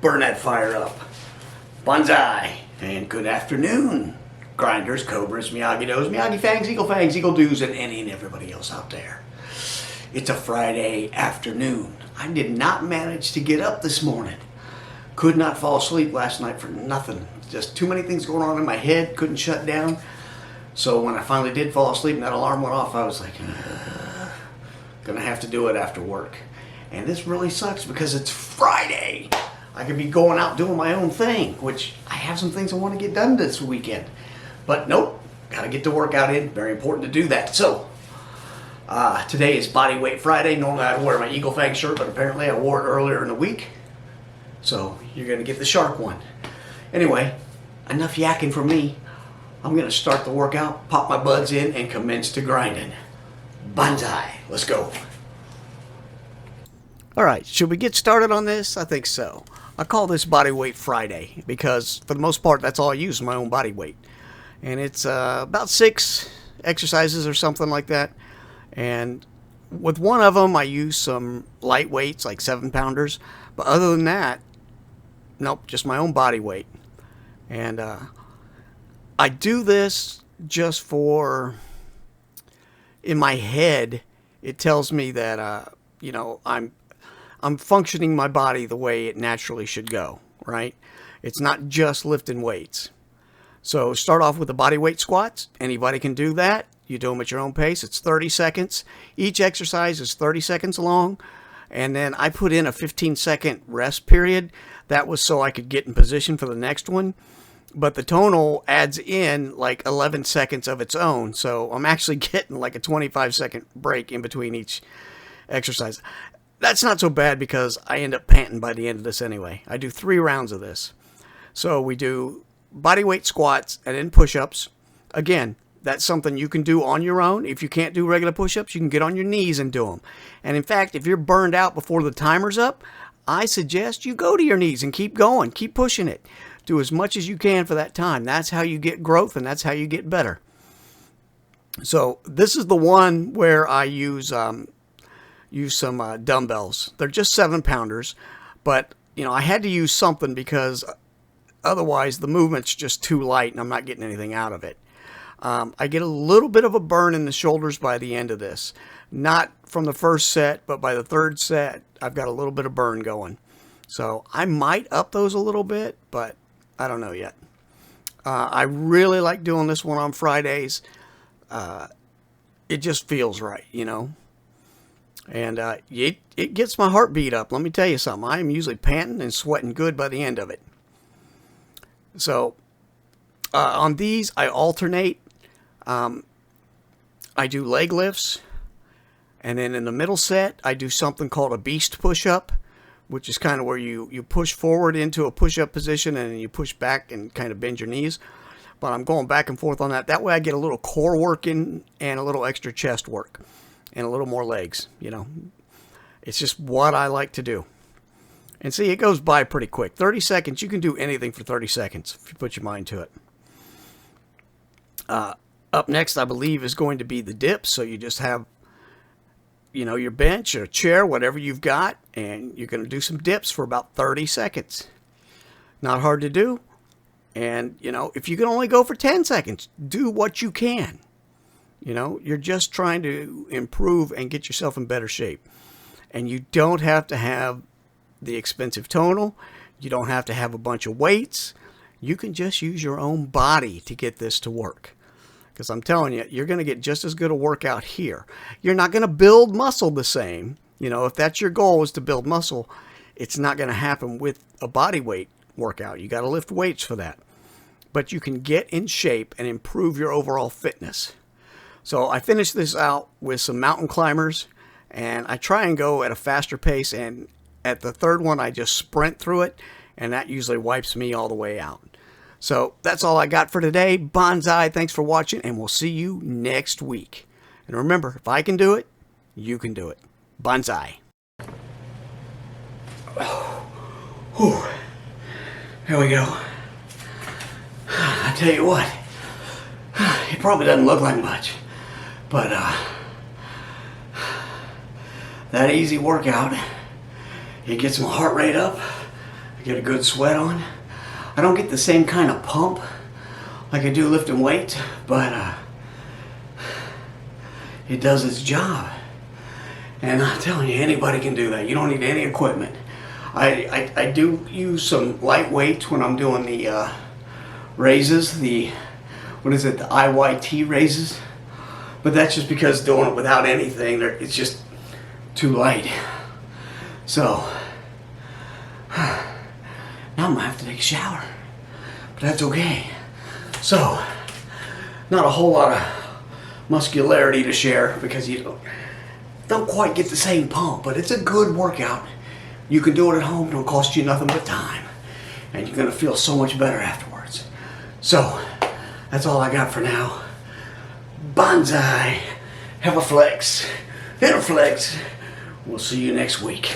Burn that fire up. Banzai. And good afternoon, grinders, cobras, Miyagi-Dos, Miyagi-Fangs, Eagle-Fangs, Eagle-Doos, and any and everybody else out there. It's a Friday afternoon. I did not manage to get up this morning. Could not fall asleep last night for nothing. Just too many things going on in my head, couldn't shut down. So when I finally did fall asleep and that alarm went off, I was like, gonna have to do it after work. And this really sucks because it's Friday. I could be going out doing my own thing, which I have some things I want to get done this weekend. But nope, gotta get the workout in. Very important to do that. So, today is Body Weight Friday. Normally I'd wear my Eagle Fang shirt, but apparently I wore it earlier in the week. So you're gonna get the shark one. Anyway, enough yakking from me. I'm gonna start the workout, pop my buds in, and commence to grinding. Banzai, let's go. All right, should we get started on this? I think so. I call this Body Weight Friday because for the most part, that's all I use, my own body weight. And it's about 6 exercises or something like that. And with one of them, I use some light weights, like 7-pounders. But other than that, nope, just my own body weight. And I do this just for, in my head, it tells me that, you know, I'm functioning my body the way it naturally should go, right? It's not just lifting weights. So start off with the body weight squats. Anybody can do that. You do them at your own pace. It's 30 seconds. Each exercise is 30 seconds long. And then I put in a 15-second rest period. That was so I could get in position for the next one. But the tonal adds in like 11 seconds of its own. So I'm actually getting like a 25-second break in between each exercise. That's not so bad because I end up panting by the end of this anyway. I do 3 rounds of this. So we do body weight squats and then push-ups. Again, that's something you can do on your own. If you can't do regular push-ups, you can get on your knees and do them. And in fact, if you're burned out before the timer's up, I suggest you go to your knees and keep going. Keep pushing it. Do as much as you can for that time. That's how you get growth and that's how you get better. So this is the one where I use some dumbbells. They're just 7-pounders, but you know I had to use something because otherwise the movement's just too light and I'm not getting anything out of it. I get a little bit of a burn in the shoulders by the end of this. Not from the first set, but by the third set, I've got a little bit of burn going. So I might up those a little bit, but I don't know yet. I really like doing this one on Fridays. It just feels right, you know. And it gets my heartbeat up. Let me tell you something. I am usually panting and sweating good by the end of it. So on these, I alternate. I do leg lifts. And then in the middle set, I do something called a beast push-up, which is kind of where you push forward into a push-up position and then you push back and kind of bend your knees. But I'm going back and forth on that. That way I get a little core work in and a little extra chest work. And a little more legs, you know. It's just what I like to do. And see, it goes by pretty quick. 30 seconds, you can do anything for 30 seconds if you put your mind to it. Up next, I believe, is going to be the dips. So you just have, you know, your bench or chair, whatever you've got, and you're going to do some dips for about 30 seconds. Not hard to do. And, you know, if you can only go for 10 seconds, do what you can. You know, you're just trying to improve and get yourself in better shape. And you don't have to have the expensive tonal. You don't have to have a bunch of weights. You can just use your own body to get this to work. Because I'm telling you, you're going to get just as good a workout here. You're not going to build muscle the same. You know, if that's your goal is to build muscle, it's not going to happen with a body weight workout. You got to lift weights for that. But you can get in shape and improve your overall fitness. So I finish this out with some mountain climbers, and I try and go at a faster pace, and at the third one I just sprint through it, and that usually wipes me all the way out. So that's all I got for today. Banzai, thanks for watching, and we'll see you next week. And remember, if I can do it, you can do it. Banzai. Whew. Here we go. I tell you what, it probably doesn't look like much. But that easy workout, it gets my heart rate up, I get a good sweat on. I don't get the same kind of pump like I do lifting weights, but it does its job. And I'm telling you, anybody can do that. You don't need any equipment. I do use some light weights when I'm doing the raises, the IYT raises. But that's just because doing it without anything, it's just too light. So, now I'm gonna have to take a shower. But that's okay. So, not a whole lot of muscularity to share because you don't quite get the same pump, but it's a good workout. You can do it at home, don't cost you nothing but time. And you're gonna feel so much better afterwards. So, that's all I got for now. Banzai. Have a flex. Hit a flex. We'll see you next week.